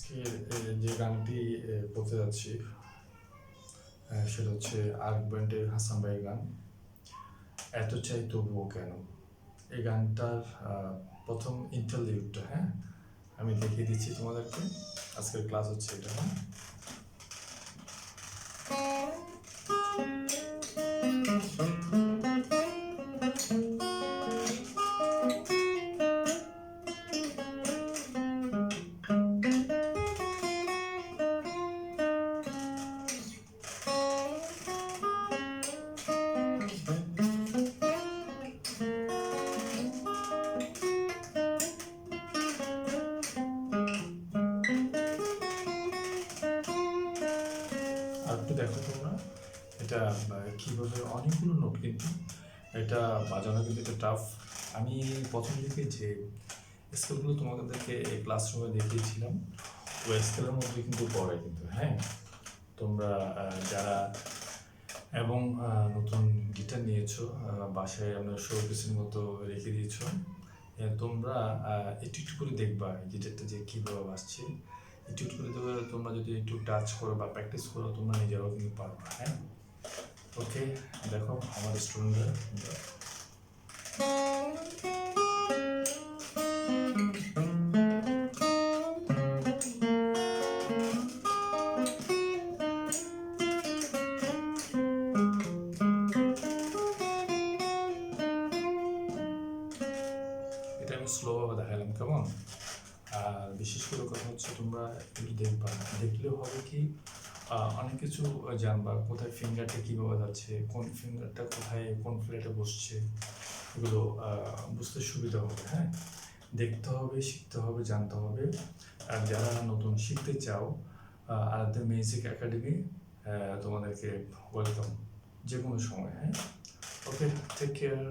আজকে যে গানটি করতে যাচ্ছি সেটা হচ্ছে আর্ক ব্যান্ডের হাসান ভাইয়ের গান এত চাই তবুও কেন। এই গানটার প্রথম ইন্টারলিউডটা আমি দেখিয়ে দিচ্ছি তোমাদেরকে। আজকের ক্লাস হচ্ছে এটা। আর একটু দেখো তোমরা এটা কীভাবে অনেকগুলো নোট, কিন্তু এটা বাজানো কিন্তু এটা টাফ। আমি প্রথম দিকে যে স্কেলগুলো তোমাদেরকে এই ক্লাসরুমে দেখিয়েছিলাম ওই স্কেলের মধ্যে কিন্তু পড়ে কিন্তু তোমরা যারা এবং নতুন গিটার নিয়েছো বাসায় আমরা শোপিসের মতো রেখে দিয়েছো, তোমরা একটু একটু করে দেখবা গিটারটা যে কীভাবে বাজছে, একটু একটু করে দেবে। তোমরা যদি একটু টাচ করো বা প্র্যাকটিস করো তোমরা নিজেরাও কিন্তু পারবা। ওকে, দেখো আমার স্টুডেন্টরা এটা আমি স্লোভাবে দেখালাম কেমন। আর বিশেষ করে কথা হচ্ছে তোমরা একটু দেখবা, দেখলেও হবে কি অনেক কিছু জানবা, কোথায় ফিঙ্গারটা কীভাবে যাচ্ছে, কোন ফিঙ্গারটা কোথায় কোন ফ্লেটে বসছে, এগুলো বুঝতে সুবিধা হবে। দেখতে হবে, শিখতে হবে, জানতে হবে। আর যারা নতুন শিখতে চাও আরাধ্যা মিউজিক একাডেমি তোমাদেরকে ওয়েলকাম যে কোনো সময়। ওকে, টেক কেয়ার।